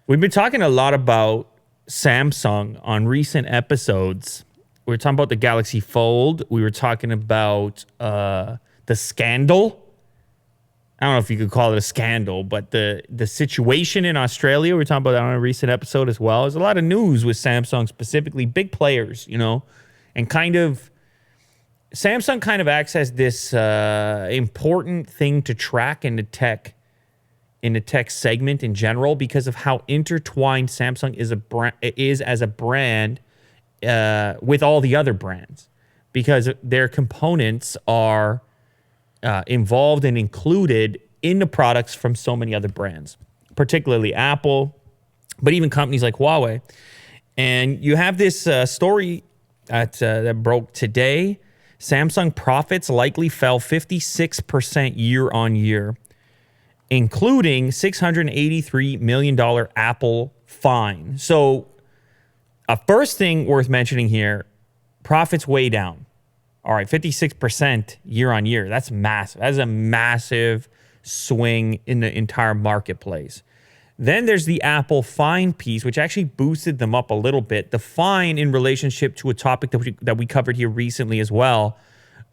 We've been talking a lot about Samsung on recent episodes. We were talking about the Galaxy Fold. We were talking about the scandal. I don't know if you could call it a scandal, but the situation in Australia, we were talking about that on a recent episode as well. There's a lot of news with Samsung specifically, big players, and Samsung kind of acts as this important thing to track in the tech segment in general because of how intertwined Samsung is as a brand with all the other brands, because their components are involved and included in the products from so many other brands, particularly Apple, but even companies like Huawei. And you have this story that broke today. Samsung profits likely fell 56% year on year, including $683 million Apple fine. So a first thing worth mentioning here, profits way down. All right, 56% year on year. That's massive. That's a massive swing in the entire marketplace. Then there's the Apple fine piece, which actually boosted them up a little bit. The fine in relationship to a topic that we covered here recently as well,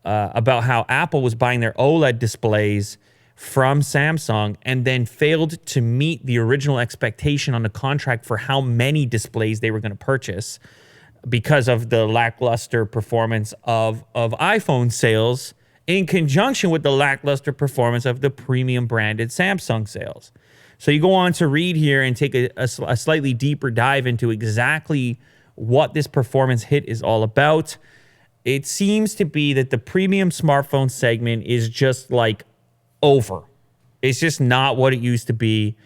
about how Apple was buying their OLED displays from Samsung and then failed to meet the original expectation on the contract for how many displays they were going to purchase because of the lackluster performance of iPhone sales in conjunction with the lackluster performance of the premium branded Samsung sales. So you go on to read here and take a slightly deeper dive into exactly what this performance hit is all about. It seems to be that the premium smartphone segment is just like over. It's just not what it used to be.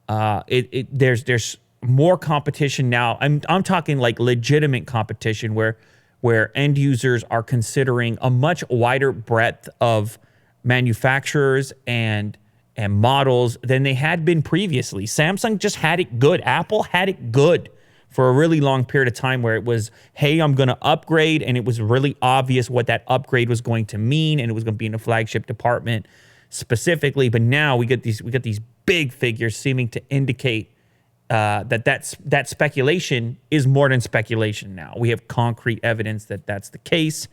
There's more competition now. I'm talking like legitimate competition where end users are considering a much wider breadth of manufacturers and models than they had been previously. Samsung just had it good. Apple had it good for a really long period of time where it was, hey, I'm going to upgrade, and it was really obvious what that upgrade was going to mean, and it was going to be in the flagship department specifically. But now we get these big figures seeming to indicate that speculation is more than speculation now. We have concrete evidence that that's the case.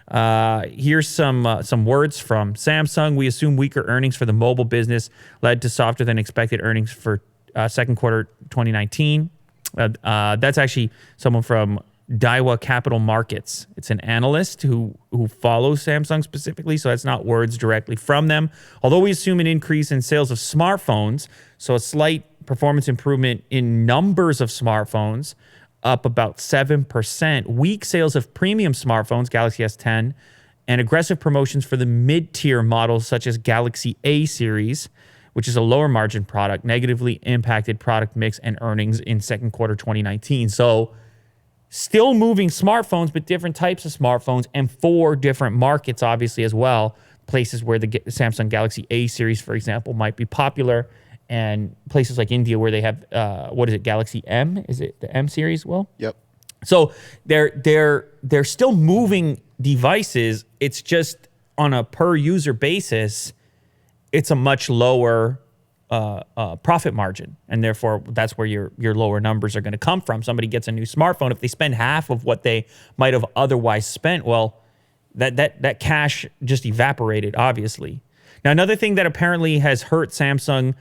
Here's some words from Samsung. We assume weaker earnings for the mobile business led to softer than expected earnings for second quarter 2019. That's actually someone from Daiwa Capital Markets. It's an analyst who follows Samsung specifically, so that's not words directly from them. Although we assume an increase in sales of smartphones, so a slight performance improvement in numbers of smartphones, up about 7%. Weak sales of premium smartphones, Galaxy S10, and aggressive promotions for the mid-tier models such as Galaxy A series, which is a lower margin product, negatively impacted product mix and earnings in second quarter 2019. So still moving smartphones, but different types of smartphones and for different markets, obviously, as well. Places where the Samsung Galaxy A series, for example, might be popular, and places like India where they have, Galaxy M? Is it the M series, Will? Yep. So they're still moving devices. It's just on a per user basis, it's a much lower profit margin, and therefore that's where your lower numbers are going to come from. Somebody gets a new smartphone, if they spend half of what they might have otherwise spent, well, that cash just evaporated, obviously. Now, another thing that apparently has hurt Samsung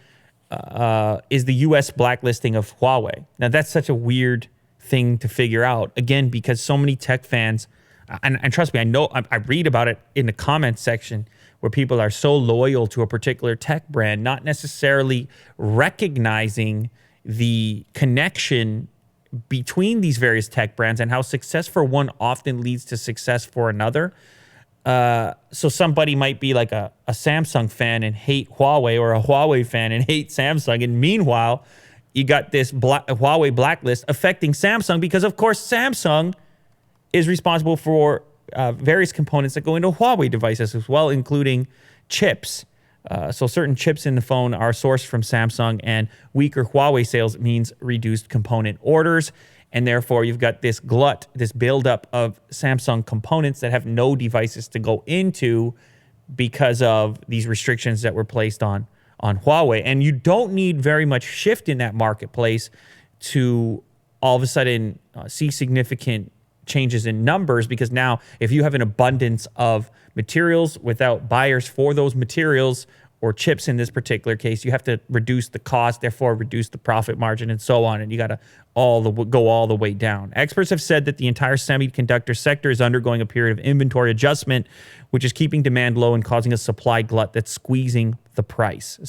is the U.S. blacklisting of Huawei. Now, that's such a weird thing to figure out, again, because so many tech fans, and trust me, I read about it in the comments section, where people are so loyal to a particular tech brand, not necessarily recognizing the connection between these various tech brands and how success for one often leads to success for another. So somebody might be like a Samsung fan and hate Huawei, or a Huawei fan and hate Samsung. And meanwhile, you got this Huawei blacklist affecting Samsung because, of course, Samsung is responsible for various components that go into Huawei devices as well, including chips. So certain chips in the phone are sourced from Samsung, and weaker Huawei sales means reduced component orders. And therefore, you've got this glut, this buildup of Samsung components that have no devices to go into because of these restrictions that were placed on on Huawei. And you don't need very much shift in that marketplace to all of a sudden see significant changes in numbers, because now if you have an abundance of materials without buyers for those materials, or chips in this particular case, you have to reduce the cost, therefore reduce the profit margin, and so on. And you got to go all the way down. Experts have said that the entire semiconductor sector is undergoing a period of inventory adjustment, which is keeping demand low and causing a supply glut that's squeezing the price.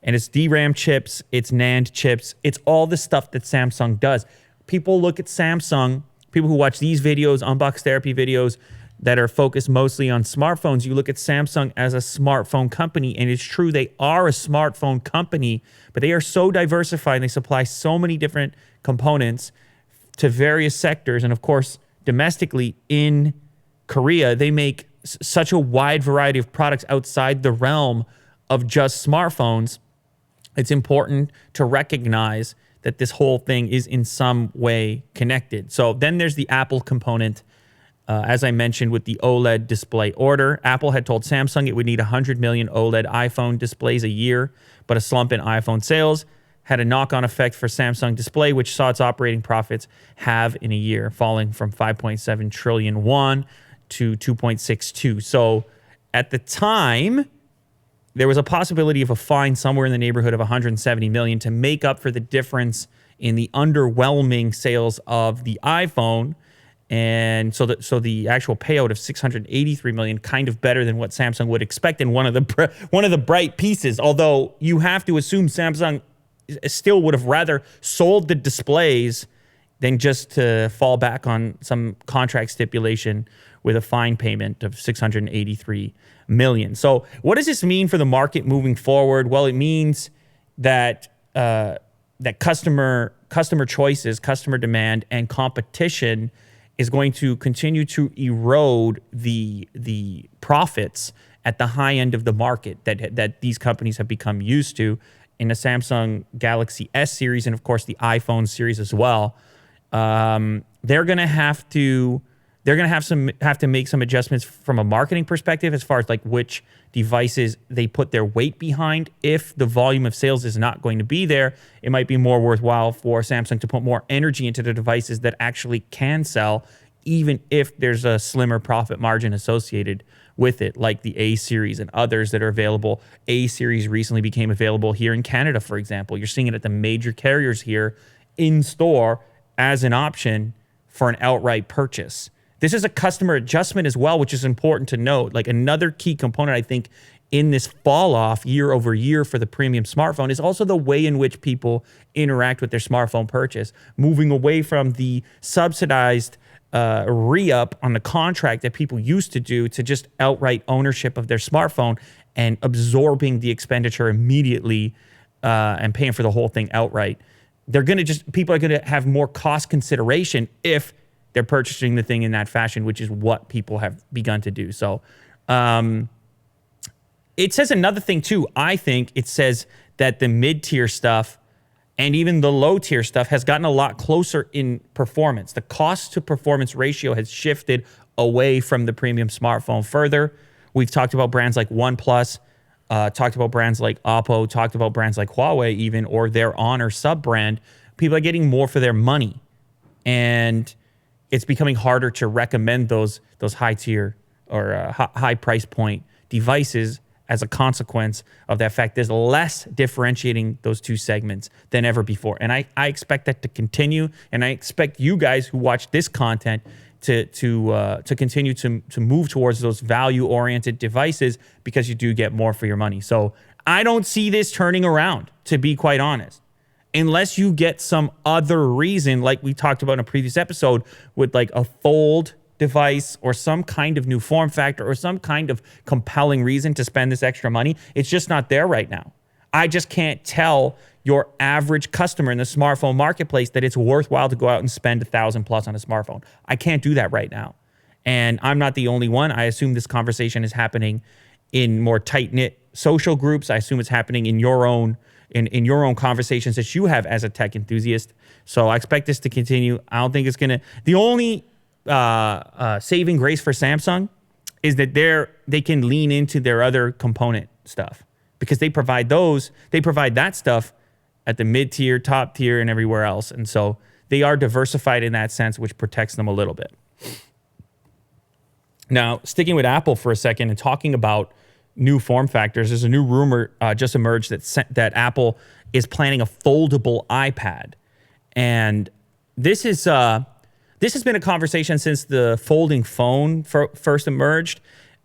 And it's DRAM chips, it's NAND chips, it's all the stuff that Samsung does. People look at Samsung, people who watch these videos, unbox therapy videos, that are focused mostly on smartphones, you look at Samsung as a smartphone company, and it's true, they are a smartphone company, but they are so diversified and they supply so many different components to various sectors. And of course, domestically in Korea, they make such a wide variety of products outside the realm of just smartphones. It's important to recognize that this whole thing is in some way connected. So then there's the Apple component. As I mentioned with the OLED display order, Apple had told Samsung it would need 100 million OLED iPhone displays a year, but a slump in iPhone sales had a knock-on effect for Samsung Display, which saw its operating profits halve in a year, falling from 5.7 trillion won to 2.62. So at the time, there was a possibility of a fine somewhere in the neighborhood of 170 million to make up for the difference in the underwhelming sales of the iPhone. And so the actual payout of 683 million, kind of better than what Samsung would expect, and one of the bright pieces. Although you have to assume Samsung still would have rather sold the displays than just to fall back on some contract stipulation with a fine payment of 683 million. So what does this mean for the market moving forward? Well, it means that that customer choices, customer demand, and competition is going to continue to erode the profits at the high end of the market that these companies have become used to in the Samsung Galaxy S series, and of course the iPhone series as well. They're going to have to make some adjustments from a marketing perspective as far as like which devices they put their weight behind. If the volume of sales is not going to be there, it might be more worthwhile for Samsung to put more energy into the devices that actually can sell, even if there's a slimmer profit margin associated with it, like the A series and others that are available. A series recently became available here in Canada, for example. You're seeing it at the major carriers here in store as an option for an outright purchase. This is a customer adjustment as well, which is important to note. Like another key component, I think, in this fall off year over year for the premium smartphone is also the way in which people interact with their smartphone purchase, moving away from the subsidized re-up on the contract that people used to do to just outright ownership of their smartphone and absorbing the expenditure immediately and paying for the whole thing outright. People are going to have more cost consideration if they're purchasing the thing in that fashion, which is what people have begun to do. So it says another thing too. I think it says that the mid-tier stuff and even the low-tier stuff has gotten a lot closer in performance. The cost to performance ratio has shifted away from the premium smartphone further. We've talked about brands like OnePlus, talked about brands like Oppo, talked about brands like Huawei even, or their Honor sub-brand. People are getting more for their money. And it's becoming harder to recommend those high tier or high price point devices as a consequence of that fact. There's less differentiating those two segments than ever before. And I expect that to continue. And I expect you guys who watch this content to continue to move towards those value-oriented devices, because you do get more for your money. So I don't see this turning around, to be quite honest, unless you get some other reason, like we talked about in a previous episode, with like a fold device or some kind of new form factor or some kind of compelling reason to spend this extra money. It's just not there right now. I just can't tell your average customer in the smartphone marketplace that it's worthwhile to go out and spend $1,000+ on a smartphone. I can't do that right now. And I'm not the only one. I assume this conversation is happening in more tight-knit social groups. I assume it's happening in your own your own conversations that you have as a tech enthusiast. So I expect this to continue. I don't think it's going to... The only saving grace for Samsung is that they can lean into their other component stuff. because they provide that stuff at the mid-tier, top tier, and everywhere else. And so they are diversified in that sense, which protects them a little bit. Now, sticking with Apple for a second and talking about new form factors, there's a new rumor just emerged that Apple is planning a foldable iPad. And this has been a conversation since the folding phone first emerged.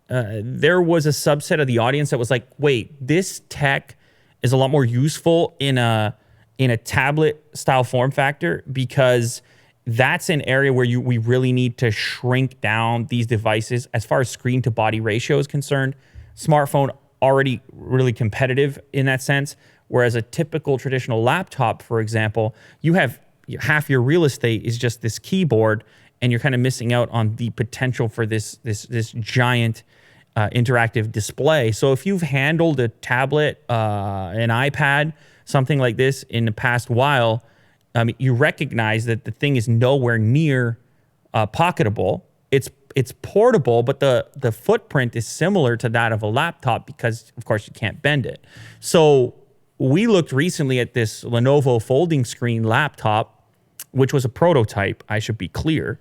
There was a subset of the audience that was like, wait, this tech is a lot more useful in a tablet style form factor, because that's an area where we really need to shrink down these devices as far as screen to body ratio is concerned. Smartphone already really competitive in that sense, whereas a typical traditional laptop, for example, you have half your real estate is just this keyboard, and you're kind of missing out on the potential for this giant interactive display. So if you've handled a tablet, an iPad, something like this in the past while, you recognize that the thing is nowhere near pocketable. It's portable, but the footprint is similar to that of a laptop because, of course, you can't bend it. So we looked recently at this Lenovo folding screen laptop, which was a prototype, I should be clear.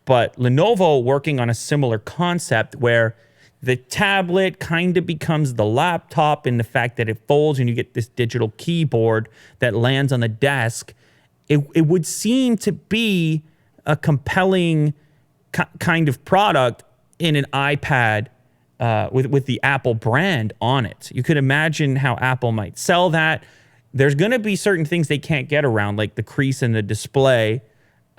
But Lenovo working on a similar concept where the tablet kind of becomes the laptop in the fact that it folds and you get this digital keyboard that lands on the desk. It would seem to be a compelling kind of product in an iPad with the Apple brand on it. You could imagine how Apple might sell that. There's going to be certain things they can't get around, like the crease in the display,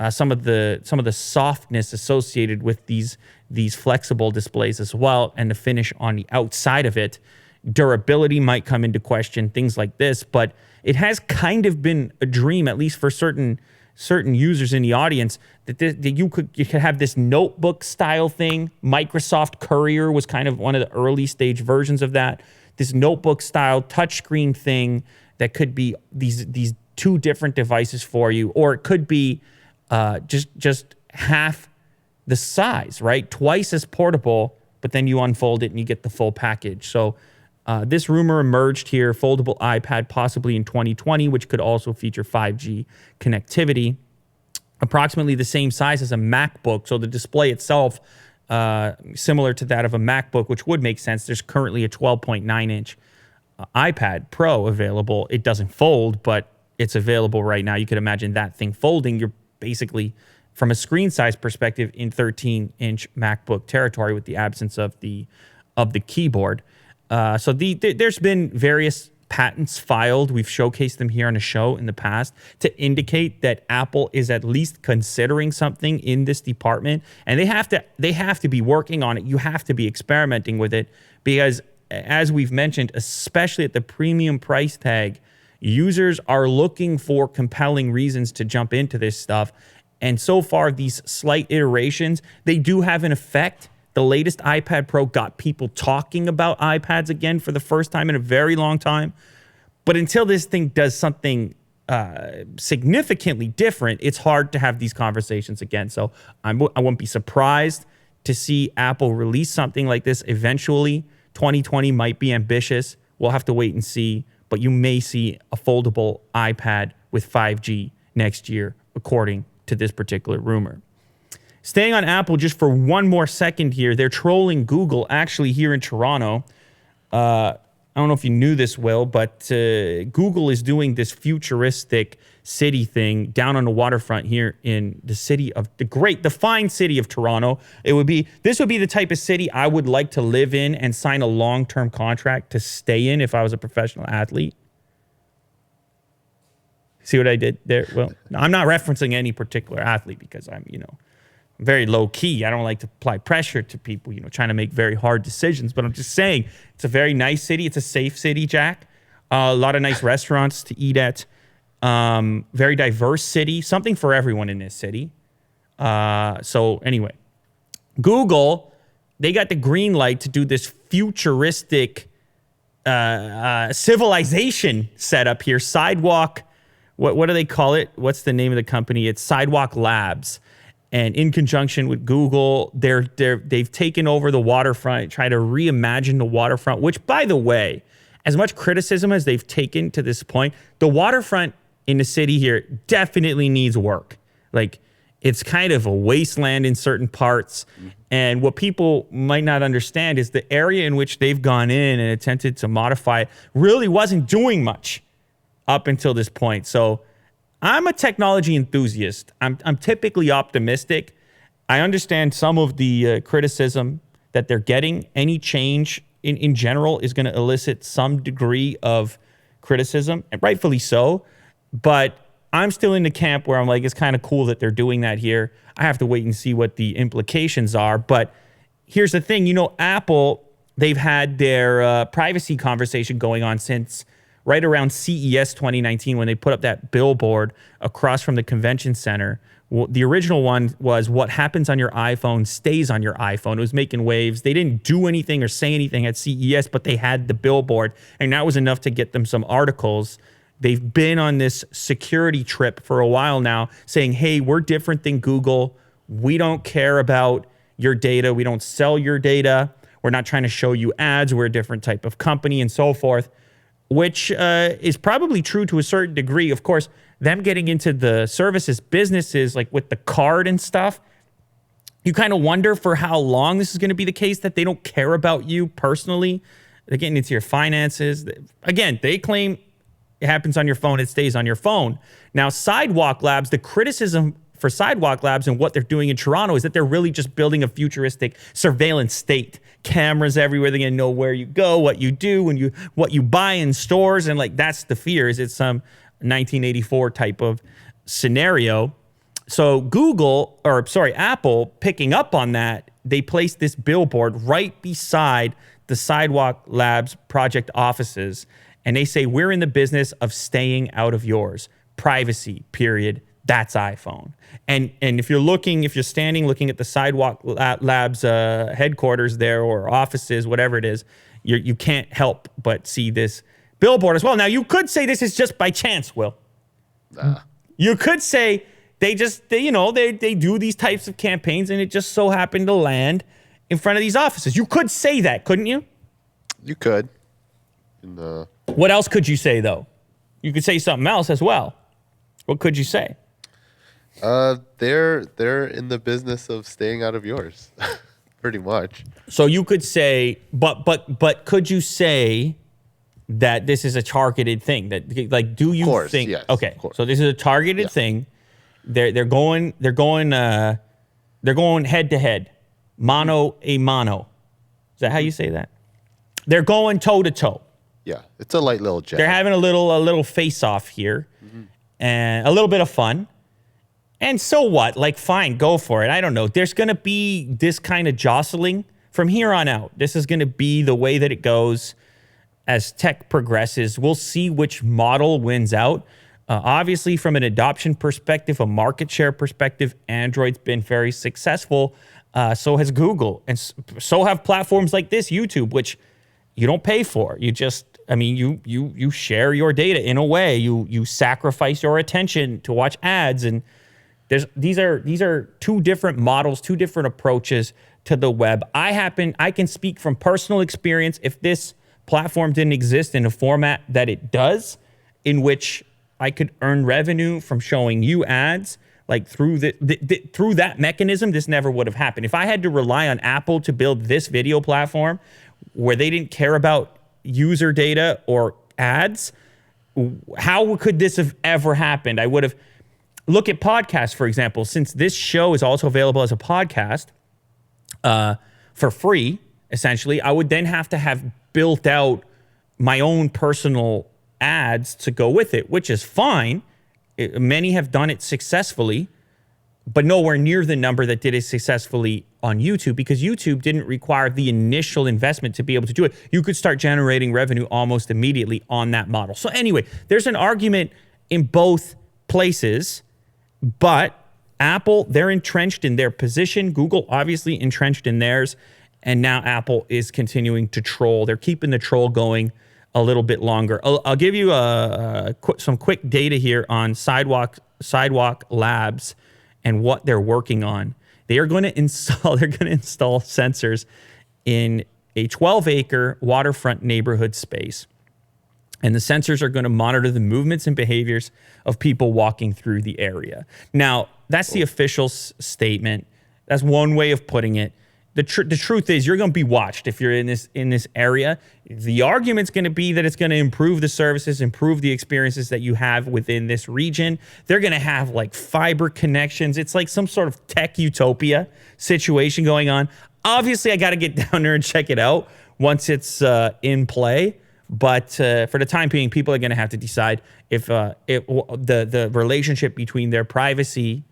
some of the softness associated with these flexible displays as well, and the finish on the outside of it. Durability might come into question, things like this, but it has kind of been a dream, at least for certain users in the audience, that you could have this notebook style thing. Microsoft Courier was kind of one of the early stage versions of that. This notebook style touchscreen thing that could be these two different devices for you, or it could be just half the size, right? Twice as portable, but then you unfold it and you get the full package. So this rumor emerged here, foldable iPad possibly in 2020, which could also feature 5G connectivity. Approximately the same size as a MacBook. So the display itself, similar to that of a MacBook, which would make sense. There's currently a 12.9-inch iPad Pro available. It doesn't fold, but it's available right now. You could imagine that thing folding. You're basically, from a screen size perspective, in 13-inch MacBook territory with the absence of the keyboard. So there's been various patents filed. We've showcased them here on the show in the past to indicate that Apple is at least considering something in this department, and they have to be working on it. You have to be experimenting with it because, as we've mentioned, especially at the premium price tag, users are looking for compelling reasons to jump into this stuff. And so far, these slight iterations, they do have an effect. The latest iPad Pro got people talking about iPads again for the first time in a very long time. But until this thing does something significantly different, it's hard to have these conversations again. So I won't be surprised to see Apple release something like this eventually. 2020 might be ambitious. We'll have to wait and see. But you may see a foldable iPad with 5G next year, according to this particular rumor. Staying on Apple just for one more second here, they're trolling Google actually here in Toronto. I don't know if you knew this, Will, but Google is doing this futuristic city thing down on the waterfront here in the city of the fine city of Toronto. This would be the type of city I would like to live in and sign a long-term contract to stay in if I was a professional athlete. See what I did there? Well, I'm not referencing any particular athlete because I'm very low key. I don't like to apply pressure to people, trying to make very hard decisions. But I'm just saying, it's a very nice city. It's a safe city, Jack. A lot of nice restaurants to eat at. Very diverse city. Something for everyone in this city. So anyway, Google, they got the green light to do this futuristic civilization setup here. Sidewalk. What do they call it? What's the name of the company? It's Sidewalk Labs. And in conjunction with Google, they've taken over the waterfront, try to reimagine the waterfront, which, by the way, as much criticism as they've taken to this point, the waterfront in the city here definitely needs work. Like, it's kind of a wasteland in certain parts. And what people might not understand is the area in which they've gone in and attempted to modify it really wasn't doing much up until this point. So I'm a technology enthusiast. I'm typically optimistic. I understand some of the criticism that they're getting. Any change in general is going to elicit some degree of criticism, and rightfully so. But I'm still in the camp where I'm like, it's kind of cool that they're doing that here. I have to wait and see what the implications are. But here's the thing, Apple, they've had their privacy conversation going on since right around CES 2019 when they put up that billboard across from the convention center. Well, the original one was what happens on your iPhone stays on your iPhone. It was making waves. They didn't do anything or say anything at CES, but they had the billboard, and that was enough to get them some articles. They've been on this security trip for a while now saying, hey, we're different than Google. We don't care about your data. We don't sell your data. We're not trying to show you ads. We're a different type of company and so forth, which is probably true to a certain degree. Of course, them getting into the services businesses, like with the card and stuff, you kind of wonder for how long this is going to be the case, that they don't care about you personally. They're getting into your finances. Again, they claim it happens on your phone, it stays on your phone. Now, Sidewalk Labs, the criticism for Sidewalk Labs and what they're doing in Toronto is that they're really just building a futuristic surveillance state. Cameras everywhere. They're going to know where you go, what you do, and what you buy in stores. And like, that's the fear, is it's some 1984 type of scenario. So Apple picking up on that, they placed this billboard right beside the Sidewalk Labs project offices. And they say, we're in the business of staying out of yours. Privacy, period. That's iPhone. And if you're standing looking at the Sidewalk Labs headquarters there, or offices, whatever it is, you can't help but see this billboard as well. Now, you could say this is just by chance, Will. You could say they do these types of campaigns and it just so happened to land in front of these offices. You could say that, couldn't you? You could. What else could you say, though? You could say something else as well. What could you say? They're in the business of staying out of yours, pretty much. So you could say, but could you say that this is a targeted thing? That, like, do you think? Yes, okay, so this is a targeted thing. They're going head to head, mano a mano. Is that how you say that? They're going toe to toe. Yeah, it's a light little jab. They're having a little face off here, and a little bit of fun. And so what? Like, fine, go for it. I don't know. There's going to be this kind of jostling from here on out. This is going to be the way that it goes as tech progresses. We'll see which model wins out. Obviously, from an adoption perspective, a market share perspective, Android's been very successful. So has Google. And so have platforms like this, YouTube, which you don't pay for. You just, you share your data in a way. You sacrifice your attention to watch ads, and these are two different models, two different approaches to the web. I can speak from personal experience. If this platform didn't exist in a format that it does, in which I could earn revenue from showing you ads, like through through that mechanism, this never would have happened. If I had to rely on Apple to build this video platform where they didn't care about user data or ads, how could this have ever happened? I would have... Look at podcasts, for example. Since this show is also available as a podcast for free, essentially, I would then have to have built out my own personal ads to go with it, which is fine. Many have done it successfully, but nowhere near the number that did it successfully on YouTube, because YouTube didn't require the initial investment to be able to do it. You could start generating revenue almost immediately on that model. So anyway, there's an argument in both places. But Apple, they're entrenched in their position. Google, obviously, entrenched in theirs. And now Apple is continuing to troll. They're keeping the troll going a little bit longer. I'll give you some quick data here on Sidewalk Labs and what they're working on. They're going to install sensors in a 12-acre waterfront neighborhood space. And the sensors are going to monitor the movements and behaviors of people walking through the area. Now, that's the official statement. That's one way of putting it. The truth is, you're going to be watched if you're in this area. The argument's going to be that it's going to improve the services, improve the experiences that you have within this region. They're going to have like fiber connections. It's like some sort of tech utopia situation going on. Obviously, I got to get down there and check it out once it's in play. But for the time being, people are going to have to decide if the relationship between their privacy,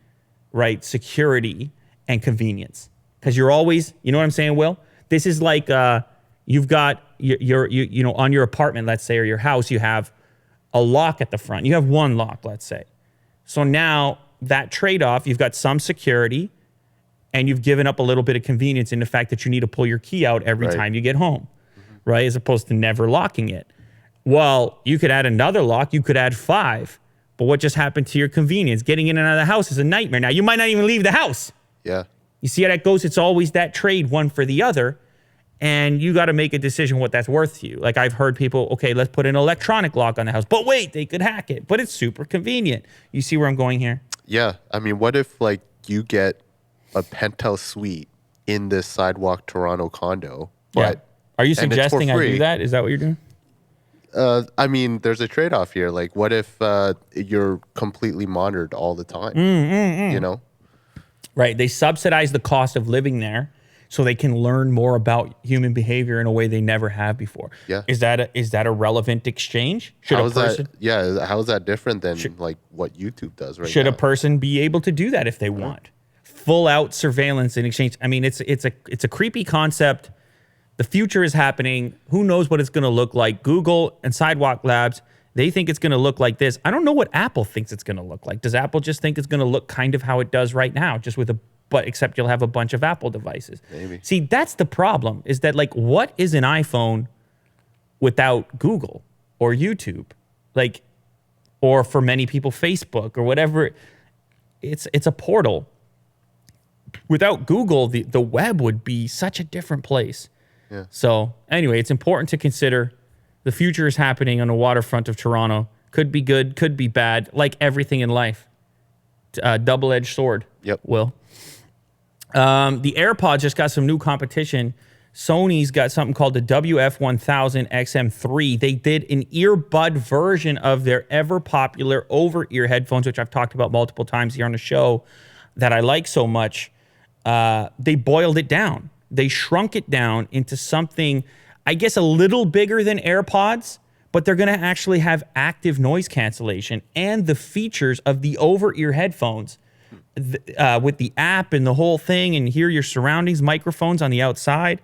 right, security, and convenience. Because you're always, you know what I'm saying, Will? This is like you've got you know, on your apartment, let's say, or your house, you have a lock at the front. You have one lock, let's say. So now that trade-off, you've got some security, and you've given up a little bit of convenience in the fact that you need to pull your key out every time you get home. Right, as opposed to never locking it. Well, you could add another lock. You could add 5. But what just happened to your convenience? Getting in and out of the house is a nightmare. Now, you might not even leave the house. Yeah. You see how that goes? It's always that trade, one for the other. And you got to make a decision what that's worth to you. Like I've heard people, okay, let's put an electronic lock on the house. But wait, they could hack it. But it's super convenient. You see where I'm going here? Yeah. I mean, what if like you get a penthouse suite in this Sidewalk Toronto condo, but Are you suggesting I do that? Is that what you're doing? I mean, there's a trade-off here. Like, what if you're completely monitored all the time? You know? Right. They subsidize the cost of living there so they can learn more about human behavior in a way they never have before. Yeah. Is that a relevant exchange? Should how is that different than like what YouTube does right now? Should a person be able to do that if they want? Full out surveillance in exchange. I mean, it's a creepy concept. The future is happening. Who knows what it's going to look like? Google and Sidewalk Labs, they think it's going to look like this. I don't know what Apple thinks it's going to look like. Does Apple just think it's going to look kind of how it does right now, just with except you'll have a bunch of Apple devices? Maybe. See, that's the problem, is that like, what is an iPhone without Google or YouTube? Like, or for many people, Facebook or whatever. It's a portal. Without Google, the web would be such a different place. Yeah. So anyway, it's important to consider the future is happening on the waterfront of Toronto. Could be good, could be bad, like everything in life. Double-edged sword. Yep. Will. The AirPods just got some new competition. Sony's got something called the WF1000XM3. They did an earbud version of their ever-popular over-ear headphones, which I've talked about multiple times here on the show, that I like so much. They boiled it down. They shrunk it down into something, I guess, a little bigger than AirPods, but they're going to actually have active noise cancellation and the features of the over-ear headphones with the app and the whole thing, and hear your surroundings, microphones on the outside.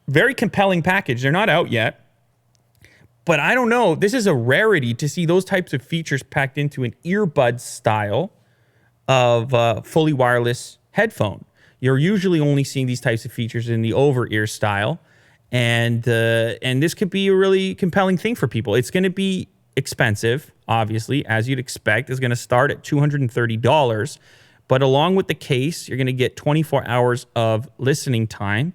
Very compelling package. They're not out yet, but I don't know. This is a rarity to see those types of features packed into an earbud style of fully wireless headphone. You're usually only seeing these types of features in the over-ear style, and this could be a really compelling thing for people. It's going to be expensive, obviously, as you'd expect. It's going to start at $230, but along with the case, you're going to get 24 hours of listening time.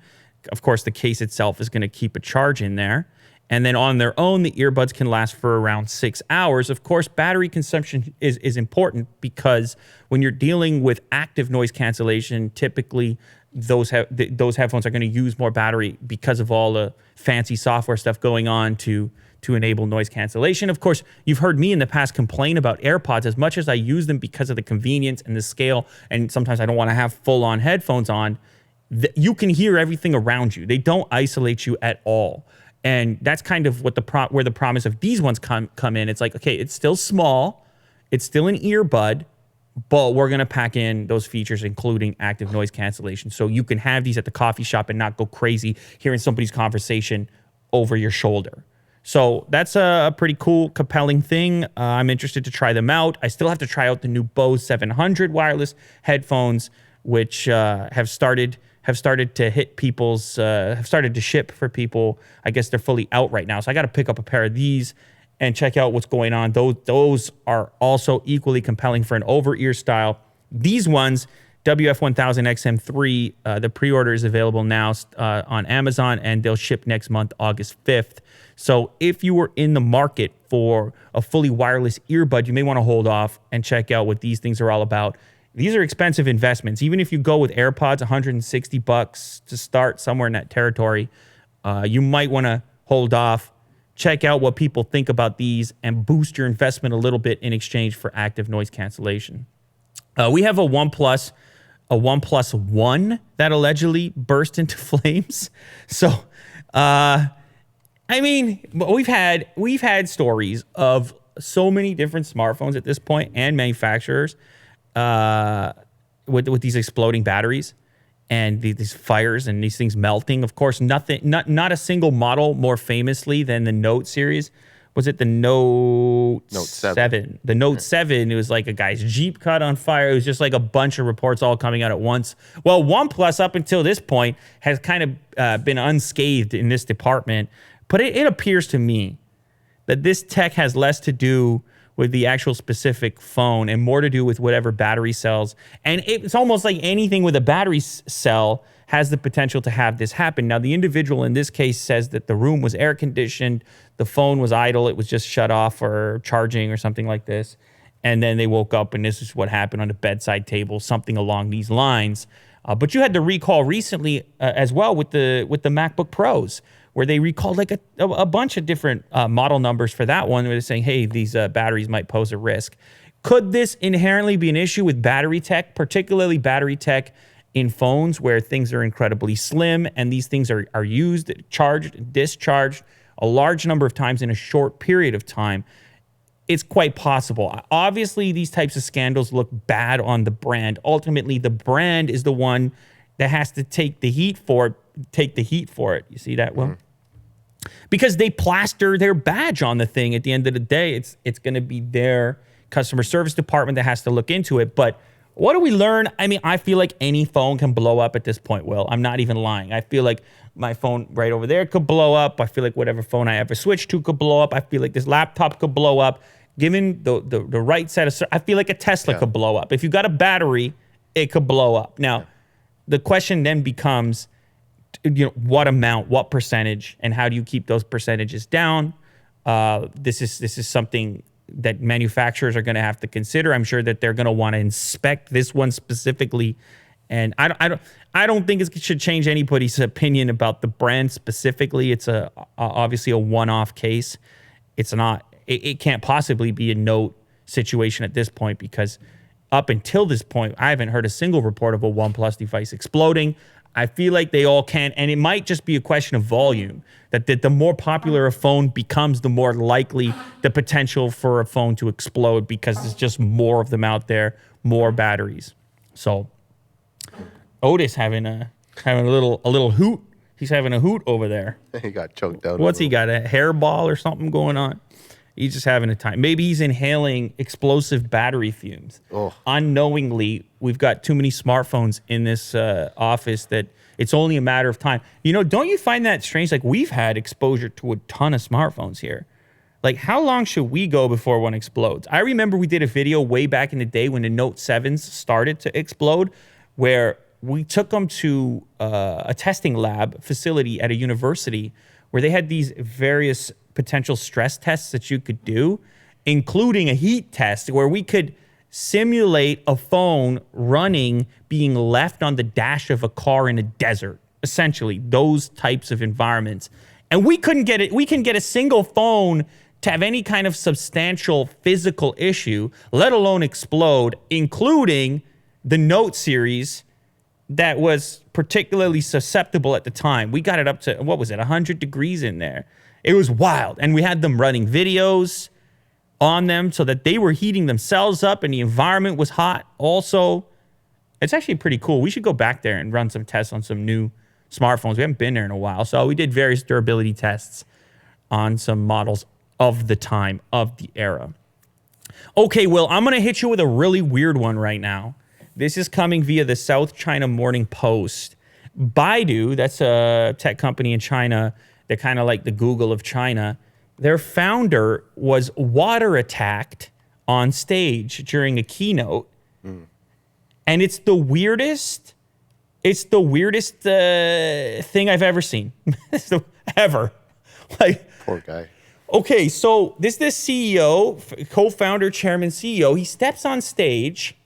Of course, the case itself is going to keep a charge in there. And then on their own, the earbuds can last for around 6 hours. Of course, battery consumption is important because when you're dealing with active noise cancellation, typically those headphones are going to use more battery because of all the fancy software stuff going on to enable noise cancellation. Of course, you've heard me in the past complain about AirPods. As much as I use them because of the convenience and the scale, and sometimes I don't want to have full-on headphones on, you can hear everything around you. They don't isolate you at all. And that's kind of what where the promise of these ones come in. It's like, okay, it's still small, it's still an earbud, but we're gonna pack in those features, including active noise cancellation, so you can have these at the coffee shop and not go crazy hearing somebody's conversation over your shoulder. So that's a pretty cool, compelling thing. I'm interested to try them out. I still have to try out the new Bose 700 wireless headphones, which have started to hit people's, have started to ship for people. I guess they're fully out right now. So I got to pick up a pair of these and check out what's going on. Those are also equally compelling for an over-ear style. These ones WF1000XM3, the pre-order is available now on Amazon, and they'll ship next month, August 5th. So if you were in the market for a fully wireless earbud, you may want to hold off and check out what these things are all about. These are expensive investments. Even if you go with AirPods, $160 to start, somewhere in that territory, you might want to hold off, check out what people think about these, and boost your investment a little bit in exchange for active noise cancellation. We have a OnePlus One that allegedly burst into flames. So, I mean, we've had stories of so many different smartphones at this point and manufacturers with these exploding batteries and these fires and these things melting. Of course, not a single model more famously than the Note series. Was it the Note 7? The Note 7, it was like a guy's Jeep caught on fire. It was just like a bunch of reports all coming out at once. Well, OnePlus, up until this point, has kind of been unscathed in this department. But it appears to me that this tech has less to do with the actual specific phone and more to do with whatever battery cells. And it's almost like anything with a battery cell has the potential to have this happen. Now, the individual in this case says that the room was air conditioned, the phone was idle, it was just shut off or charging or something like this. And then they woke up and this is what happened on the bedside table, something along these lines. But you had the recall recently as well with the MacBook Pros, where they recalled like a bunch of different model numbers for that one, where they're saying, hey, these batteries might pose a risk. Could this inherently be an issue with battery tech, particularly battery tech in phones where things are incredibly slim and these things are used, charged, discharged a large number of times in a short period of time? It's quite possible. Obviously, these types of scandals look bad on the brand. Ultimately, the brand is the one that has to take the heat for it. You see that, Will? Mm-hmm. Because they plaster their badge on the thing. At the end of the day, it's going to be their customer service department that has to look into it. But what do we learn? I mean, I feel like any phone can blow up at this point, Will. I'm not even lying. I feel like my phone right over there could blow up. I feel like whatever phone I ever switched to could blow up. I feel like this laptop could blow up. Given the right set of... I feel like a Tesla could blow up. If you got a battery, it could blow up. Now, the question then becomes, what amount, what percentage, and how do you keep those percentages down? This is something that manufacturers are going to have to consider. I'm sure that they're going to want to inspect this one specifically, and I don't think it should change anybody's opinion about the brand specifically. It's obviously a one-off case. It's not. It can't possibly be a Note situation at this point, because up until this point, I haven't heard a single report of a OnePlus device exploding. I feel like they all can, and it might just be a question of volume, that the more popular a phone becomes, the more likely the potential for a phone to explode, because there's just more of them out there, more batteries. So Otis having a little hoot. He's having a hoot over there. He got choked out. What's he got, a hairball or something going on? He's just having a time. Maybe he's inhaling explosive battery fumes. Oh. Unknowingly, we've got too many smartphones in this office that it's only a matter of time. Don't you find that strange? Like, we've had exposure to a ton of smartphones here. Like, how long should we go before one explodes? I remember we did a video way back in the day when the Note 7s started to explode, where we took them to a testing lab facility at a university where they had these various potential stress tests that you could do, including a heat test where we could simulate a phone running, being left on the dash of a car in a desert, essentially those types of environments. And we couldn't get it. We can get a single phone to have any kind of substantial physical issue, let alone explode, including the Note series that was particularly susceptible at the time. We got it up to, 100 degrees in there. It was wild. And we had them running videos on them so that they were heating themselves up and the environment was hot. Also, it's actually pretty cool. We should go back there and run some tests on some new smartphones. We haven't been there in a while. So we did various durability tests on some models of the time, of the era. Okay, Will, I'm going to hit you with a really weird one right now. This is coming via the South China Morning Post. Baidu, that's a tech company in China. They're kind of like the Google of China. Their founder was water attacked on stage during a keynote. And And it's the weirdest thing I've ever seen. Ever. Like, Poor guy. okay, so this CEO, co-founder, chairman, CEO, he steps on stage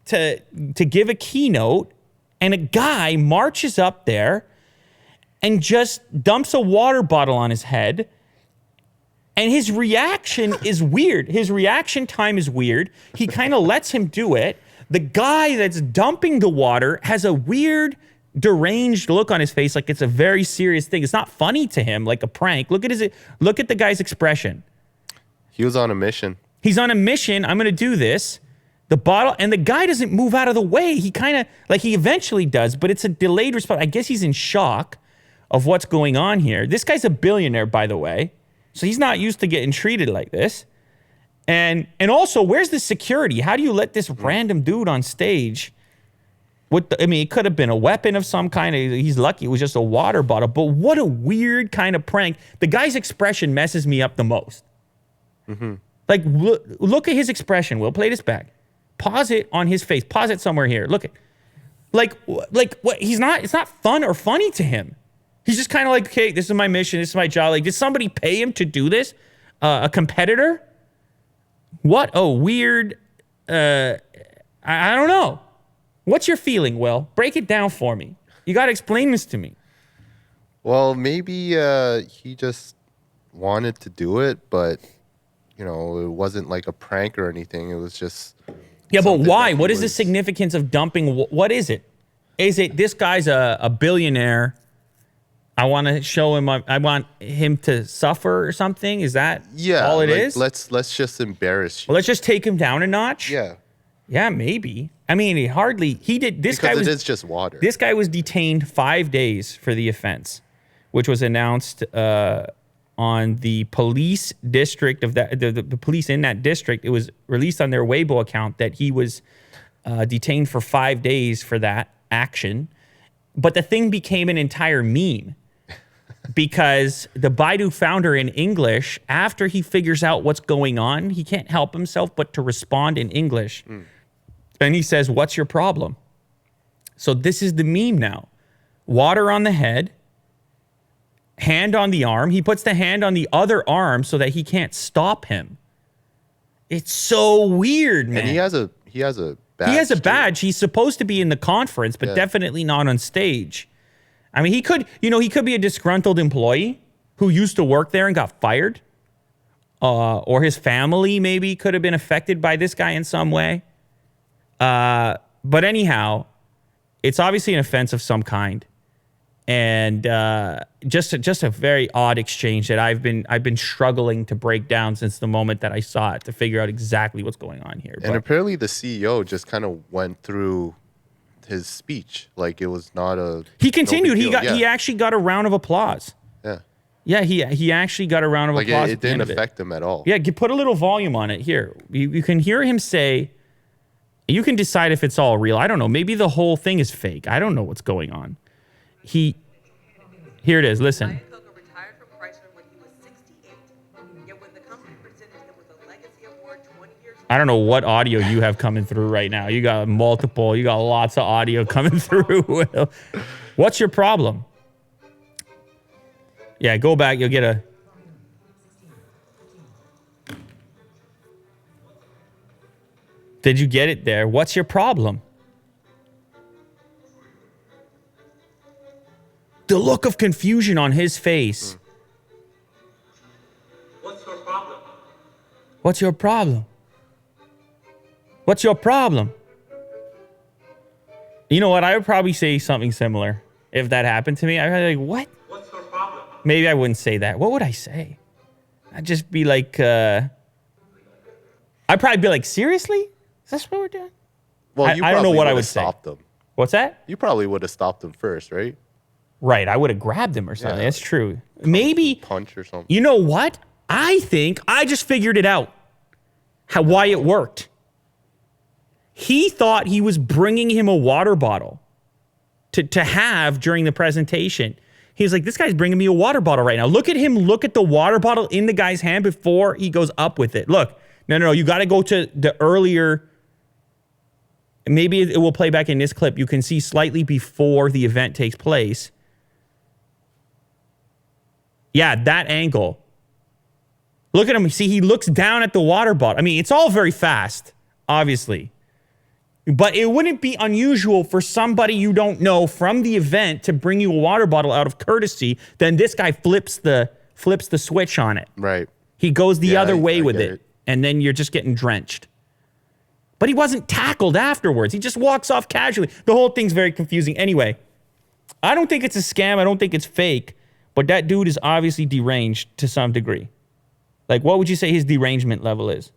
to give a keynote, and a guy marches up there and just dumps a water bottle on his head. And his reaction is weird. His reaction time is weird. He kind of lets him do it. The guy that's dumping the water has a weird, deranged look on his face, like it's a very serious thing. It's not funny to him, like a prank. Look at the guy's expression. He was on a mission. He's on a mission. I'm going to do this. The bottle, and the guy doesn't move out of the way. He kind of, like, he eventually does, but it's a delayed response. I guess he's in shock of what's going on here. This guy's a billionaire, by the way. So he's not used to getting treated like this. And also, where's the security? How do you let this random dude on stage? It could have been a weapon of some kind. He's lucky it was just a water bottle. But what a weird kind of prank. The guy's expression messes me up the most. Mm-hmm. Like, look at his expression. We'll play this back. Pause it on his face. Pause it somewhere here. Look at, like what? It's not fun or funny to him. He's just kind of like, okay, this is my mission. This is my job. Like, did somebody pay him to do this? A competitor? What a weird, I don't know. What's your feeling, Will? Break it down for me. You got to explain this to me. Well, maybe he just wanted to do it, but, it wasn't like a prank or anything. It was just... Yeah, but why? What is the significance of dumping? What is it? Is it this guy's a billionaire? I want to show him. I want him to suffer or something. Is that all it is? Let's just embarrass you. Well, let's just take him down a notch. Yeah. Yeah, maybe. I mean, he did. This guy was. It is just water. This guy was detained 5 days for the offense, which was announced on the police district of the police in that district. It was released on their Weibo account that he was detained for 5 days for that action. But the thing became an entire meme. Because the Baidu founder in English, after he figures out what's going on, he can't help himself but to respond in English. And he says, "What's your problem?" So this is the meme now. Water on the head, hand on the arm. He puts the hand on the other arm so that he can't stop him. It's so weird, man. And he has a badge. He has a badge. He's supposed to be in the conference, but definitely not on stage. I mean, he could be a disgruntled employee who used to work there and got fired. Or his family maybe could have been affected by this guy in some way. But anyhow, it's obviously an offense of some kind. And just a very odd exchange that I've been struggling to break down since the moment that I saw it to figure out exactly what's going on here. And apparently the CEO just kind of went through his speech like it was not a. He continued. He actually got a round of applause. Yeah. Yeah. He actually got a round of applause. It didn't affect him at all. Yeah. Put a little volume on it here. You can hear him say. You can decide if it's all real. I don't know. Maybe the whole thing is fake. I don't know what's going on. Here it is. Listen. I don't know what audio you have coming through right now. You got lots of audio coming through. What's your problem? Yeah, go back. You'll get a... Did you get it there? What's your problem? The look of confusion on his face. What's your problem? What's your problem? What's your problem? You know what? I would probably say something similar if that happened to me. I'd be like, what? What's your problem? Maybe I wouldn't say that. What would I say? I'd just be like, I'd probably be like, seriously? Is this what we're doing? Well, I don't know what I would say. Stopped them. What's that? You probably would have stopped them first, right? Right. I would have grabbed him or something. Yeah. That's true. Maybe. Punch or something. You know what? I think I just figured it out. Why it worked. He thought he was bringing him a water bottle to have during the presentation. He's like, this guy's bringing me a water bottle right now. Look at him. Look at the water bottle in the guy's hand before he goes up with it. Look. No. You got to go to the earlier maybe it will play back in this clip. You can see slightly before the event takes place. Yeah, that angle. Look at him. See, he looks down at the water bottle. I mean, it's all very fast, obviously. But it wouldn't be unusual for somebody you don't know from the event to bring you a water bottle out of courtesy. Then this guy flips the switch on it. Right. He goes the other way with it. And then you're just getting drenched. But he wasn't tackled afterwards. He just walks off casually. The whole thing's very confusing. Anyway, I don't think it's a scam. I don't think it's fake. But that dude is obviously deranged to some degree. Like, what would you say his derangement level is?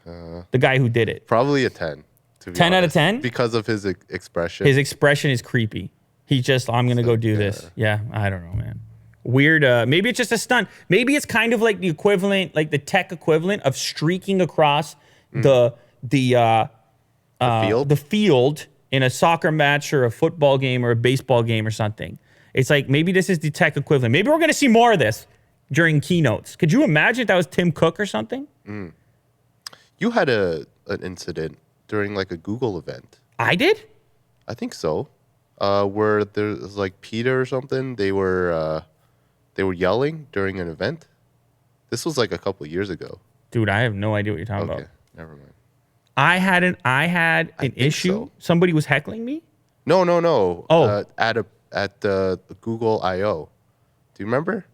The guy who did it. Probably a 10. 10 out of 10? Because of his expression. His expression is creepy. He's just, I'm going to go do this. Yeah, I don't know, man. Weird. Maybe it's just a stunt. Maybe it's kind of like the equivalent, like the tech equivalent of streaking across the field in a soccer match or a football game or a baseball game or something. It's like, maybe this is the tech equivalent. Maybe we're going to see more of this during keynotes. Could you imagine if that was Tim Cook or something? You had an incident during like a Google event. I did? I think so. Where there was like Peter or something. They were yelling during an event. This was like a couple of years ago. Dude, I have no idea what you're talking about. Never mind. I had an issue. So. Somebody was heckling me? No. Oh. At the Google I/O. Do you remember?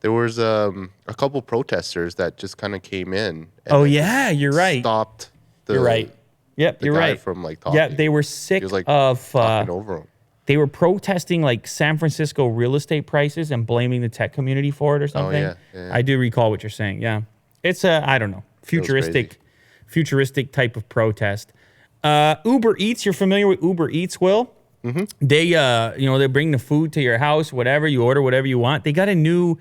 There was a couple protesters that just kind of came in. And you're right. Stopped. You're right. Yep, you're right. From like talking. Yeah, they were sick like, of talking over him. They were protesting like San Francisco real estate prices and blaming the tech community for it or something. Oh, yeah. I do recall what you're saying. Yeah, it's I don't know, futuristic type of protest. Uber Eats. You're familiar with Uber Eats, Will? Mm-hmm. They they bring the food to your house, whatever you order, whatever you want. They got a new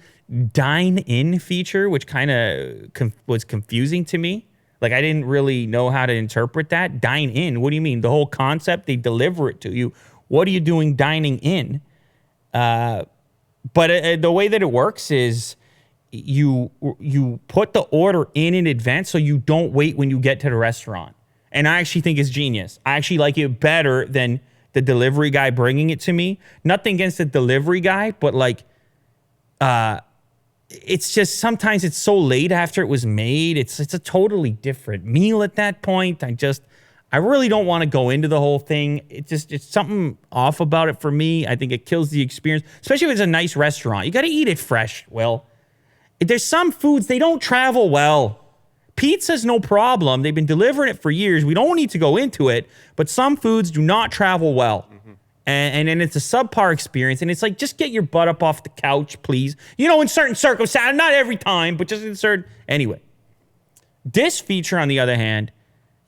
Dine In feature, which kind of was confusing to me. Like, I didn't really know how to interpret that. Dine in. What do you mean? The whole concept, they deliver it to you. What are you doing dining in? But the way that it works is you put the order in advance so you don't wait when you get to the restaurant. And I actually think it's genius. I actually like it better than the delivery guy bringing it to me. Nothing against the delivery guy, but like, it's just sometimes it's so late after it was made. It's a totally different meal at that point. I really don't want to go into the whole thing. It's something off about it for me. I think it kills the experience, especially if it's a nice restaurant. You got to eat it fresh. Well, there's some foods, they don't travel well. Pizza's no problem. They've been delivering it for years. We don't need to go into it, but some foods do not travel well. And then it's a subpar experience. And it's like, just get your butt up off the couch, please. In certain circumstances, not every time, but just in certain. Anyway, this feature, on the other hand,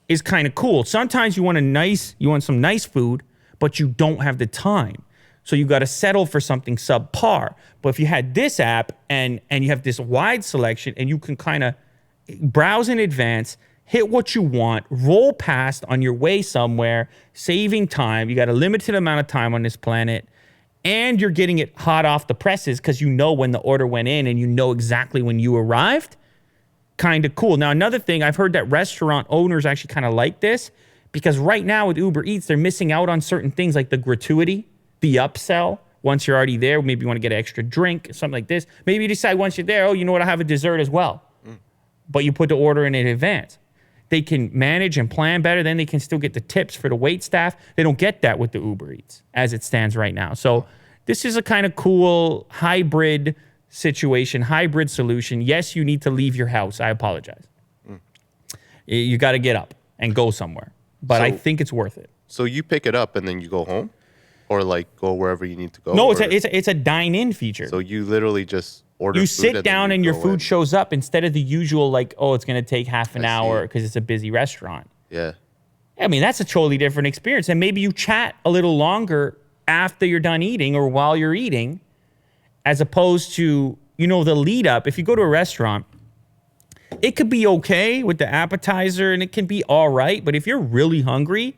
is kind of cool. Sometimes you want some nice food, but you don't have the time. So you got to settle for something subpar. But if you had this app and you have this wide selection and you can kind of browse in advance, hit what you want, roll past on your way somewhere, saving time. You got a limited amount of time on this planet, and you're getting it hot off the presses because you know when the order went in and you know exactly when you arrived. Kind of cool. Now, another thing, I've heard that restaurant owners actually kind of like this because right now with Uber Eats, they're missing out on certain things like the gratuity, the upsell. Once you're already there, maybe you want to get an extra drink, something like this. Maybe you decide once you're there, you know what, I'll have a dessert as well. But you put the order in advance. They can manage and plan better. Then they can still get the tips for the wait staff. They don't get that with the Uber Eats as it stands right now. So this is a kind of cool hybrid situation, hybrid solution. Yes, you need to leave your house. I apologize. You got to get up and go somewhere. But I think it's worth it. So you pick it up and then you go home? Or like go wherever you need to go? No, it's a dine-in feature. So you literally just order you food sit down and your food shows up instead of the usual like, it's going to take half an hour because it's a busy restaurant. Yeah. I mean, that's a totally different experience. And maybe you chat a little longer after you're done eating or while you're eating, as opposed to, the lead up. If you go to a restaurant, it could be okay with the appetizer and it can be all right. But if you're really hungry,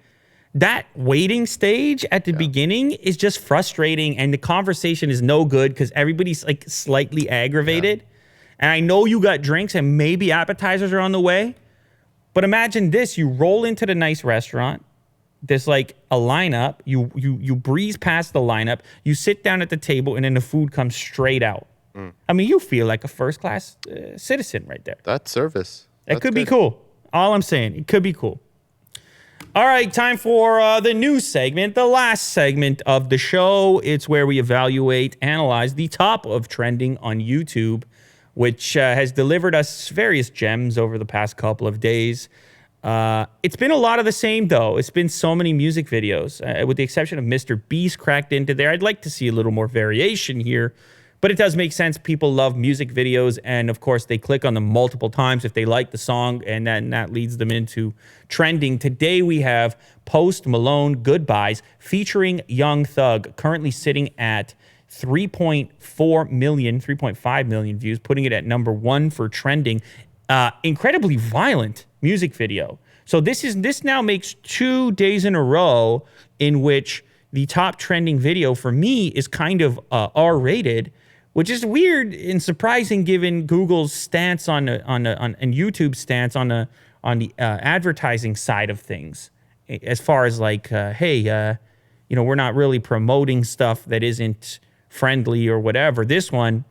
that waiting stage at the beginning is just frustrating, and the conversation is no good because everybody's like slightly aggravated. And I know you got drinks and maybe appetizers are on the way, but imagine this. You roll into the nice restaurant, There's like a lineup. You breeze past the lineup. You sit down at the table, and then the food comes straight out. I mean, you feel like a first class citizen right there. That's service. That could be cool. All I'm saying, it could be cool. All right, time for the news segment, the last segment of the show. It's where we evaluate, analyze the top of trending on YouTube, which has delivered us various gems over the past couple of days. It's been a lot of the same, though. It's been so many music videos, with the exception of Mr. Beast cracked into there. I'd like to see a little more variation here, but it does make sense. People love music videos, and of course, they click on them multiple times if they like the song, and then that leads them into trending. Today, we have Post Malone Goodbyes featuring Young Thug, currently sitting at 3.4 million, 3.5 million views, putting it at number 1 for trending. Incredibly violent music video. So this now makes 2 days in a row in which the top trending video for me is kind of R-rated, which is weird and surprising given Google's stance and YouTube's stance on the advertising side of things, as far as like, hey, we're not really promoting stuff that isn't friendly or whatever. This one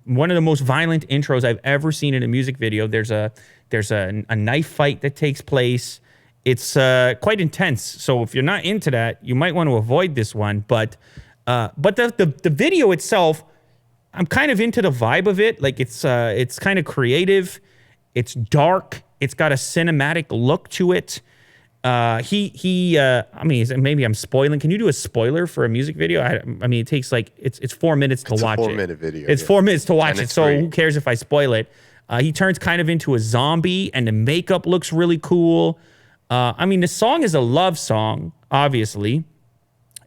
of the most violent intros I've ever seen in a music video. There's a knife fight that takes place. It's quite intense. So if you're not into that, you might want to avoid this one. But the video itself, I'm kind of into the vibe of it. Like it's kind of creative. It's dark. It's got a cinematic look to it. I mean, maybe I'm spoiling. Can you do a spoiler for a music video? I mean, it takes like, it's 4 minutes to watch it. It's a 4-minute video. It's 4 minutes to watch it, so great. Who cares if I spoil it? He turns kind of into a zombie, and the makeup looks really cool. I mean, the song is a love song, obviously.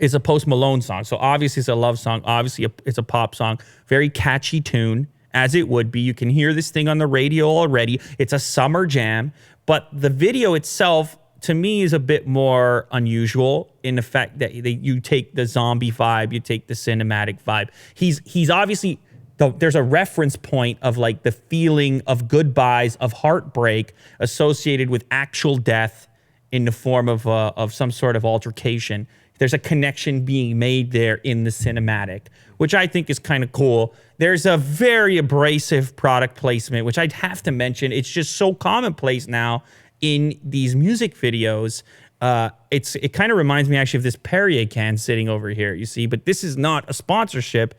It's a Post Malone song, so obviously it's a love song. Obviously, it's a pop song. Very catchy tune, as it would be. You can hear this thing on the radio already. It's a summer jam, but the video itself, to me, is a bit more unusual in the fact that you take the zombie vibe, you take the cinematic vibe. He's obviously, there's a reference point of like the feeling of goodbyes, of heartbreak associated with actual death in the form of some sort of altercation. There's a connection being made there in the cinematic, which I think is kind of cool. There's a very abrasive product placement, which I'd have to mention. It's just so commonplace now in these music videos. It kind of reminds me actually of this Perrier can sitting over here, you see, but this is not a sponsorship.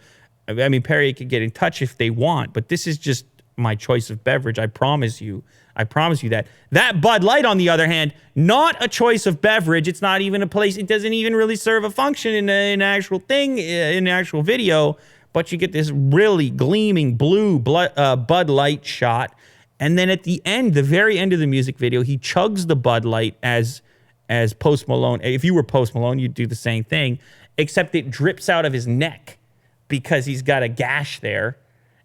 I mean, Perrier could get in touch if they want, but this is just my choice of beverage. I promise you that. That Bud Light, on the other hand, not a choice of beverage. It's not even a place. It doesn't even really serve a function in an actual thing, in an actual video, but you get this really gleaming blue Bud Light shot. And then at the end, the very end of the music video, he chugs the Bud Light as Post Malone. If you were Post Malone, you'd do the same thing, except it drips out of his neck because he's got a gash there.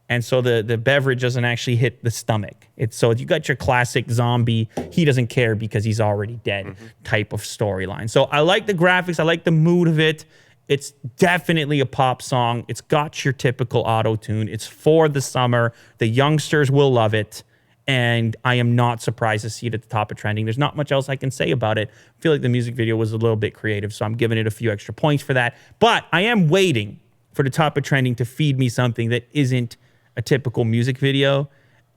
And so the beverage doesn't actually hit the stomach. So you got your classic zombie, he doesn't care because he's already dead type of storyline. So I like the graphics. I like the mood of it. It's definitely a pop song. It's got your typical auto-tune. It's for the summer. The youngsters will love it. And I am not surprised to see it at the top of trending. There's not much else I can say about it. I feel like the music video was a little bit creative, so I'm giving it a few extra points for that. But I am waiting for the top of trending to feed me something that isn't a typical music video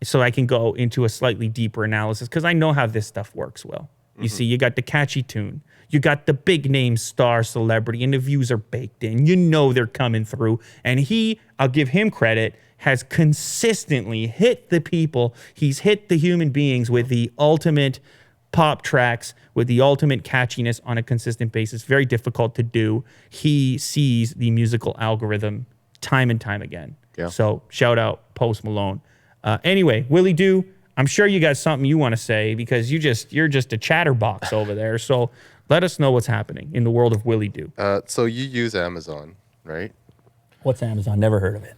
so I can go into a slightly deeper analysis, because I know how this stuff works, Will. You see, you got the catchy tune. You got the big name star celebrity, and the views are baked in. You know they're coming through. And I'll give him credit, has consistently hit the people. He's hit the human beings with the ultimate pop tracks, with the ultimate catchiness on a consistent basis. Very difficult to do. He sees the musical algorithm time and time again. Yeah. So shout out Post Malone. Anyway, Willie Doo, I'm sure you got something you want to say, because you're just a chatterbox over there. So let us know what's happening in the world of Willie Doo. So you use Amazon, right? What's Amazon? Never heard of it.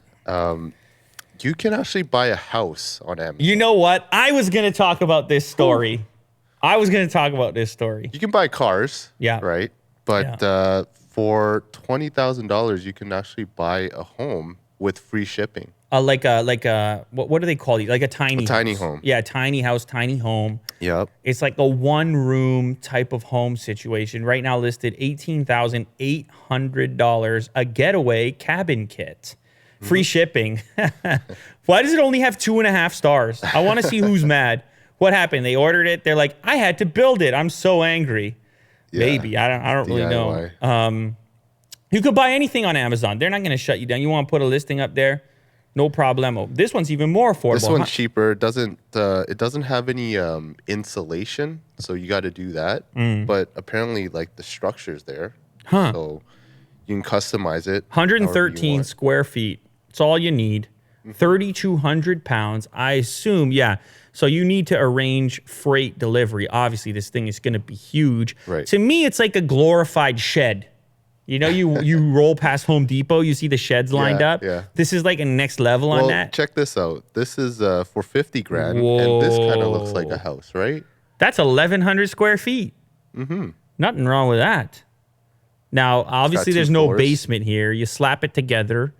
You can actually buy a house on Amazon. You know what? I was going to talk about this story. You can buy cars, yeah, right? But for $20,000, you can actually buy a home with free shipping. What do they call these? Like a tiny tiny house. home. Yeah, tiny house, tiny home. Yep. It's like a one room type of home situation. Right now listed $18,800. A getaway cabin kit. Free shipping. Why does it only have 2.5 stars? I want to see who's mad. What happened? They ordered it. They're like, I had to build it. I'm so angry. Yeah. Maybe. I don't really know. You could buy anything on Amazon. They're not going to shut you down. You want to put a listing up there? No problemo. This one's even more affordable. This one's cheaper. It doesn't have any insulation, so you got to do that. But apparently, like the structure's there, so you can customize it. 113 square feet. It's all you need. 3,200 pounds. I assume, yeah. So you need to arrange freight delivery. Obviously, this thing is going to be huge. Right. To me, it's like a glorified shed. You know, you roll past Home Depot, you see the sheds lined up. Yeah. This is like a next level on that. Check this out. This is for 50 grand, Whoa. and this kind of looks like a house, right? That's 1,100 square feet. Nothing wrong with that. Now, obviously, there's no basement here. You slap it together.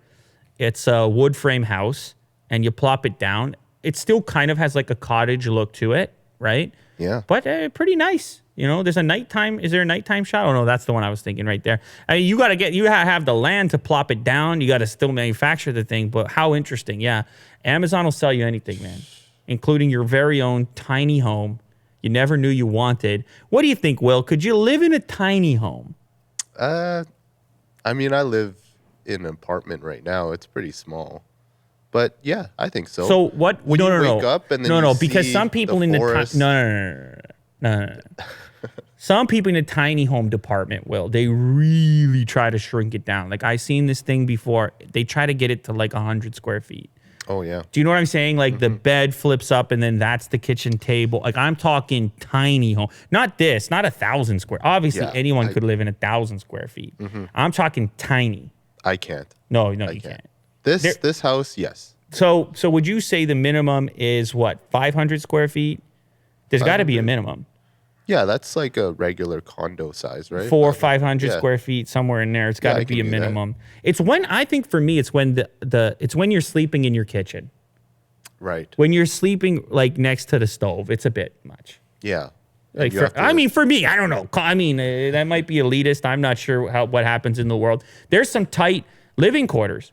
It's a wood frame house, and you plop it down. It still kind of has like a cottage look to it, right? Yeah. But pretty nice. You know, there's a nighttime. Is there a nighttime shot? Oh, no, that's the one I was thinking right there. I mean, you have the land to plop it down. You got to still manufacture the thing. But how interesting. Yeah. Amazon will sell you anything, man, including your very own tiny home you never knew you wanted. What do you think, Will? Could you live in a tiny home? I mean, I live in an apartment right now. It's pretty small. But yeah, I think so. So what? When you wake up and then because see some people in the no. Some people in the tiny home department, Will, they really try to shrink it down. Like I've seen this thing before. They try to get it to like 100 square feet. Oh yeah. Do you know what I'm saying? Like the bed flips up and then that's the kitchen table. Like I'm talking tiny home. Not this, not 1,000 square. Obviously anyone could live in 1,000 square feet. I'm talking tiny. I can't. No, you can't. This house, yes. So would you say the minimum is what, 500 square feet? There's got to be a minimum. Yeah, that's like a regular condo size, right? 400 or 500 square feet, somewhere in there. It's got to be a minimum. It's when, I think for me, it's when it's when you're sleeping in your kitchen. Right. When you're sleeping like next to the stove, it's a bit much. Yeah. Like for me, I don't know. I mean, that might be elitist. I'm not sure what happens in the world. There's some tight living quarters.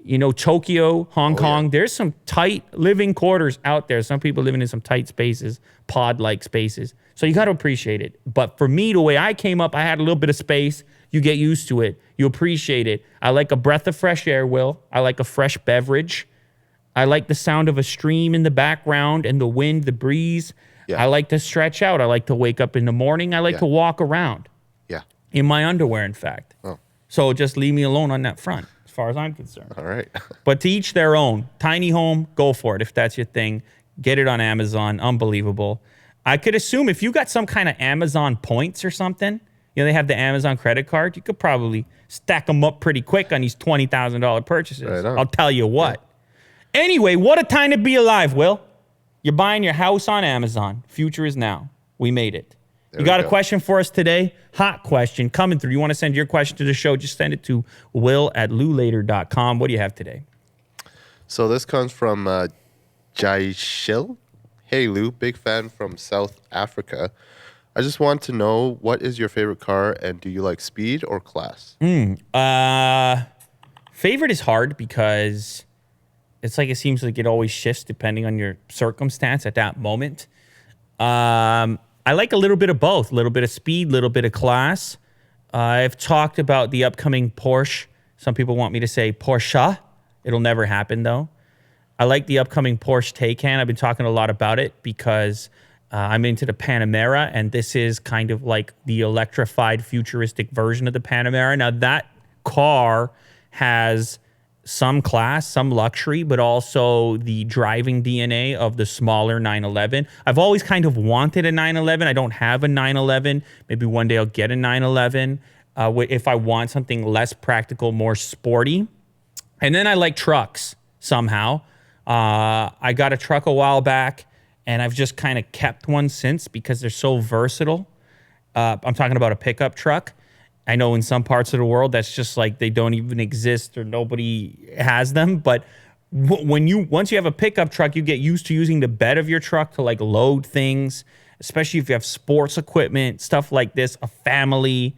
You know, Tokyo, Hong Kong, there's some tight living quarters out there. Some people living in some tight spaces, pod-like spaces. So you got to appreciate it. But for me, the way I came up, I had a little bit of space. You get used to it. You appreciate it. I like a breath of fresh air, Will. I like a fresh beverage. I like the sound of a stream in the background and the wind, the breeze. Yeah. I like to stretch out. I like to wake up in the morning. I like to walk around. Yeah. In my underwear, in fact. Oh. So just leave me alone on that front, as far as I'm concerned. All right. But to each their own. Tiny home, go for it if that's your thing. Get it on Amazon. Unbelievable. I could assume if you got some kind of Amazon points or something, you know, they have the Amazon credit card, you could probably stack them up pretty quick on these $20,000 purchases. Right on. I'll tell you what. Yeah. Anyway, what a time to be alive, Will. You're buying your house on Amazon. Future is now. We made it. You got a question for us today? Hot question coming through. You want to send your question to the show, just send it to will@loulater.com. What do you have today? So this comes from Jaishil. Hey, Lou, big fan from South Africa. I just want to know, what is your favorite car, and do you like speed or class? Favorite is hard because it's like it seems like it always shifts depending on your circumstance at that moment. I like a little bit of both, a little bit of speed, a little bit of class. I've talked about the upcoming Porsche. Some people want me to say Porsche. It'll never happen, though. I like the upcoming Porsche Taycan. I've been talking a lot about it because I'm into the Panamera, and this is kind of like the electrified, futuristic version of the Panamera. Now, that car has some class, some luxury, but also the driving DNA of the smaller 911. I've always kind of wanted a 911. I don't have a 911. Maybe one day I'll get a 911 if I want something less practical, more sporty. And then I like trucks somehow. I got a truck a while back, and I've just kind of kept one since because they're so versatile. I'm talking about a pickup truck. I know in some parts of the world that's just like they don't even exist or nobody has them. But once you have a pickup truck, you get used to using the bed of your truck to like load things, especially if you have sports equipment, stuff like this. A family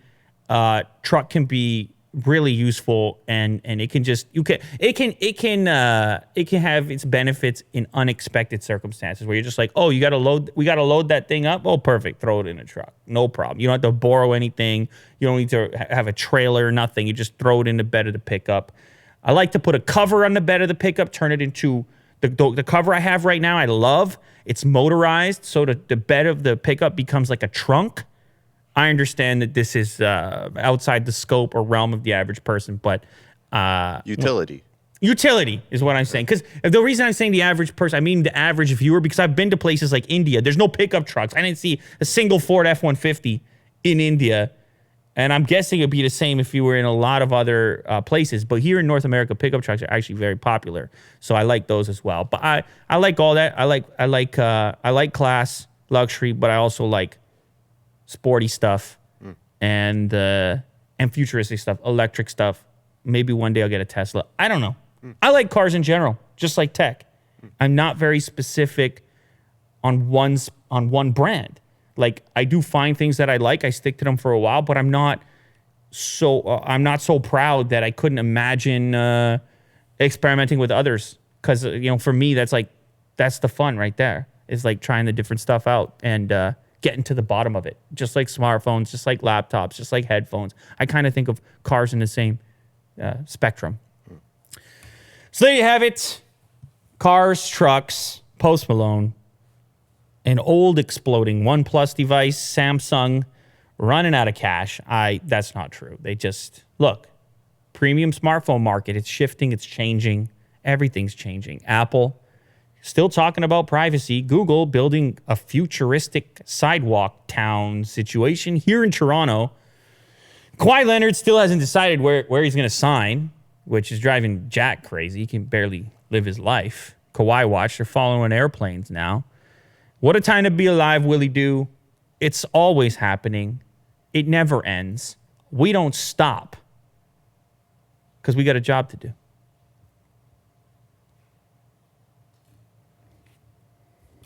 truck can be really useful, and it can just it can have its benefits in unexpected circumstances where you're just like, oh, we got to load that thing up. Oh, perfect, throw it in a truck, no problem. You don't have to borrow anything. You don't need to have a trailer or nothing. You just throw it in the bed of the pickup. I like to put a cover on the bed of the pickup, turn it into the cover I have right now. I love it's motorized, so the bed of the pickup becomes like a trunk. I understand that this is outside the scope or realm of the average person, but utility is what I'm saying. Because the reason I'm saying the average person, I mean the average viewer, because I've been to places like India. There's no pickup trucks. I didn't see a single Ford F-150 in India. And I'm guessing it'd be the same if you were in a lot of other places. But here in North America, pickup trucks are actually very popular. So I like those as well. But I like all that. I like class, luxury, but I also like sporty stuff and futuristic stuff, electric stuff. Maybe one day I'll get a Tesla. I don't know. I like cars in general, just like tech. I'm not very specific on one brand. Like, I do find things that I like. I stick to them for a while, but I'm not so proud that I couldn't imagine experimenting with others. Because for me, that's the fun right there. Is like trying the different stuff out and getting to the bottom of it. Just like smartphones, just like laptops, just like headphones. I kind of think of cars in the same spectrum. So there you have it. Cars, trucks, Post Malone. An old exploding OnePlus device, Samsung running out of cash. That's not true. They just, look, premium smartphone market, it's shifting, it's changing. Everything's changing. Apple, still talking about privacy. Google building a futuristic sidewalk town situation here in Toronto. Kawhi Leonard still hasn't decided where he's going to sign, which is driving Jack crazy. He can barely live his life. Kawhi watch, they're following airplanes now. What a time to be alive, Willie Do. It's always happening. It never ends. We don't stop because we got a job to do.